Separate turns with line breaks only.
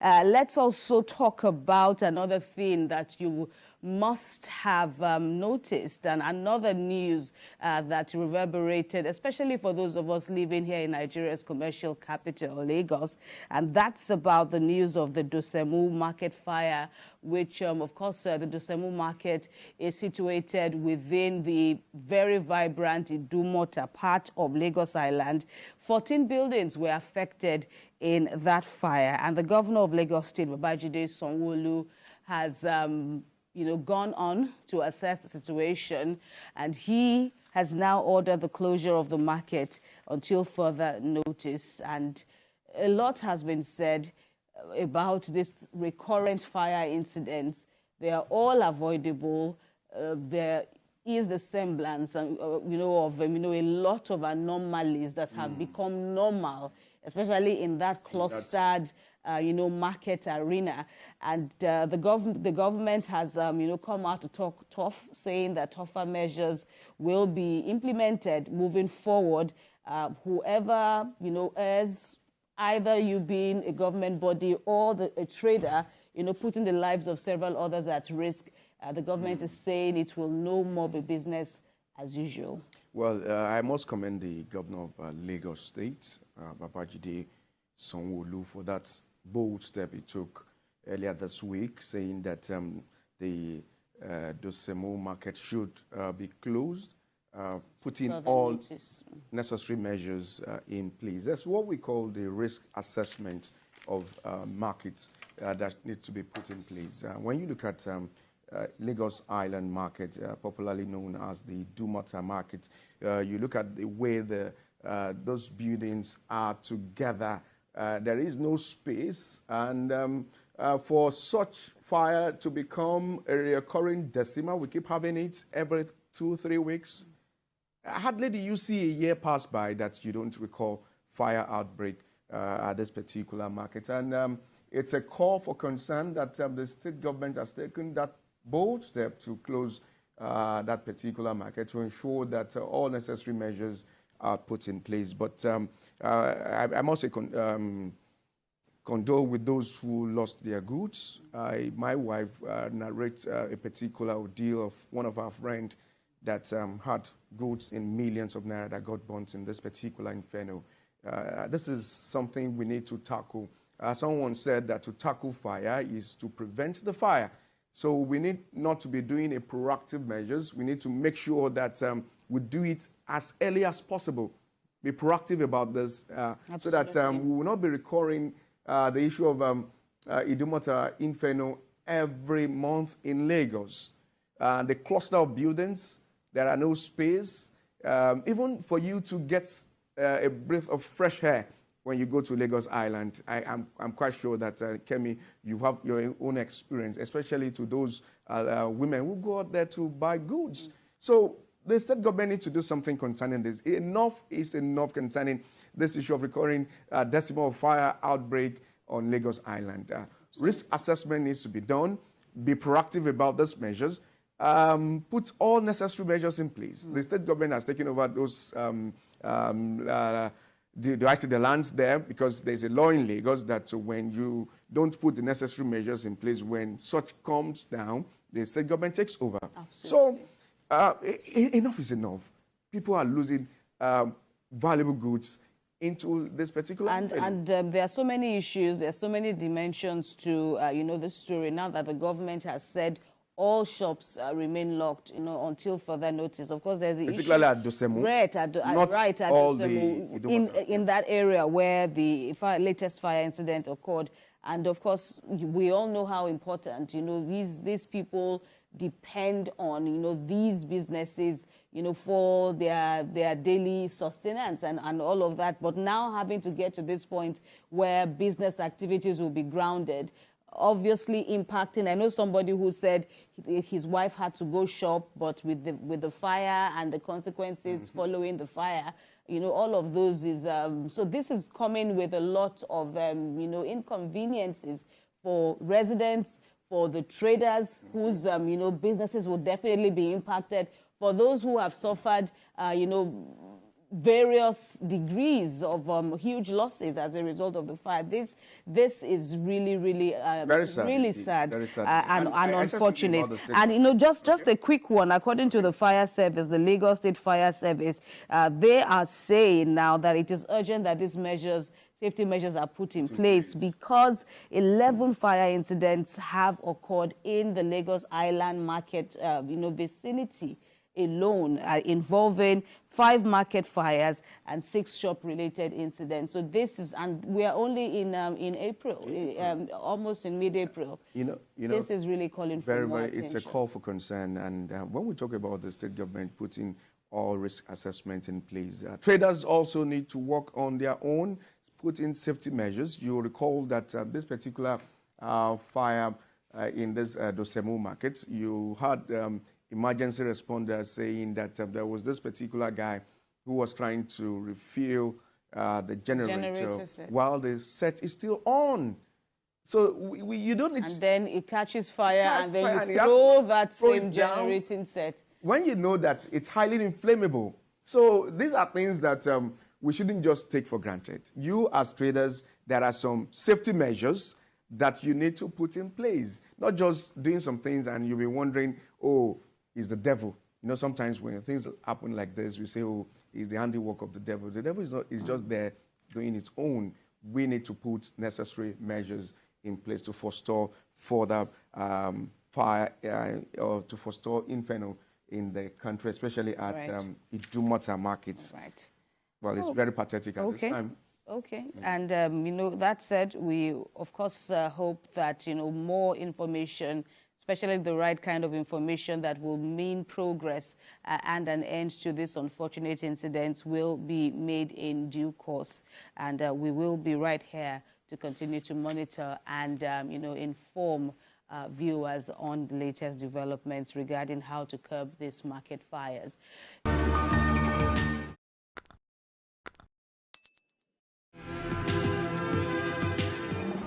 Let's also talk about another thing that you must have noticed, and another news that reverberated, especially for those of us living here in Nigeria's commercial capital, Lagos, and that's about the news of the Dosemu market fire, which, of course, the Dosemu market is situated within the very vibrant Idumota part of Lagos Island. 14 buildings were affected in that fire, and the governor of Lagos State, Babajide Sanwo-Olu, has gone on to assess the situation, and he has now ordered the closure of the market until further notice. And a lot has been said about this recurrent fire incidents. They are all avoidable. There is the semblance, of a lot of anomalies that have become normal, especially in that clustered, market arena. And the government has, come out to talk tough, saying that tougher measures will be implemented moving forward. Whoever, as either you being a government body or a trader, putting the lives of several others at risk, the government is saying it will no more be business as usual.
Well, I must commend the governor of Lagos State, Babajide Sanwo-Olu, for that bold step he took earlier this week, saying that the Dosemu market should be closed, putting all necessary measures in place. That's what we call the risk assessment of markets that need to be put in place. When you look at Lagos Island market, popularly known as the Dumota market, you look at the way those buildings are together. There is no space, and for such fire to become a recurring decimal, we keep having it every 2-3 weeks. Hardly do you see a year pass by that you don't recall fire outbreak at this particular market. And it's a call for concern that the state government has taken that bold step to close that particular market to ensure that all necessary measures are put in place. But I must say condole with those who lost their goods. My wife narrates a particular ordeal of one of our friends that had goods in millions of naira that got burnt in this particular inferno. This is something we need to tackle. Someone said that to tackle fire is to prevent the fire. So we need not to be doing a proactive measures. We need to make sure that we do it as early as possible. Be proactive about this so that we will not be recurring the issue of Idumota Inferno every month in Lagos. The cluster of buildings, there are no space. Even for you to get a breath of fresh air when you go to Lagos Island, I'm quite sure that, Kemi, you have your own experience, especially to those women who go out there to buy goods. So the state government needs to do something concerning this. Enough is enough concerning this issue of recurring decimal fire outbreak on Lagos Island. Risk assessment needs to be done. Be proactive about these measures. Put all necessary measures in place. The state government has taken over those do I see the lands there? Because there's a law in Lagos that when you don't put the necessary measures in place, when such comes down, the state government takes over. Absolutely. So enough is enough. People are losing valuable goods into this particular
and there are so many issues, there are so many dimensions to this story now that the government has said all shops remain locked, until further notice. Of course, there's the
particularly
issue,
at Dosemu,
right at Dosemu, in that area where the latest fire incident occurred. And of course, we all know how important, these people depend on, these businesses, for their daily sustenance and all of that. But now having to get to this point where business activities will be grounded, obviously impacting. I know somebody who said his wife had to go shop, but with the fire and the consequences following the fire, all of those is so this is coming with a lot of inconveniences for residents, for the traders whose businesses will definitely be impacted, for those who have suffered various degrees of huge losses as a result of the fire. This is really, really,
very sad,
really sad,
very sad.
And unfortunate. And just
okay.
a quick one. According to the fire service, the Lagos State Fire Service, they are saying now that it is urgent that these safety measures are put in place because 11 fire incidents have occurred in the Lagos Island Market, vicinity alone, involving 5 market fires and 6 shop-related incidents. So this is, and we are only in April, almost in mid-April. This is really calling for more attention.
It's a call for concern. And when we talk about the state government putting all risk assessment in place, traders also need to work on their own, put in safety measures. You recall that this particular fire in this Dosemu market, you had emergency responders saying that there was this particular guy who was trying to refuel the generator while the set is still on. So you don't need
and then it catches fire and then you throw that same generating set.
When you know that it's highly inflammable. So these are things that we shouldn't just take for granted. You as traders, there are some safety measures that you need to put in place. Not just doing some things and you'll be wondering, oh, it's the devil. Sometimes when things happen like this, we say, oh, it's the handiwork of the devil. The devil is not, it's just there doing its own. We need to put necessary measures in place to forestall further fire or to forestall inferno in the country, especially at Idumota markets.
Right.
Well, it's very pathetic at this time.
Okay. And, that said, we, of course, hope that, more information, especially the right kind of information that will mean progress and an end to this unfortunate incident, will be made in due course. And we will be right here to continue to monitor and, inform viewers on the latest developments regarding how to curb these market fires.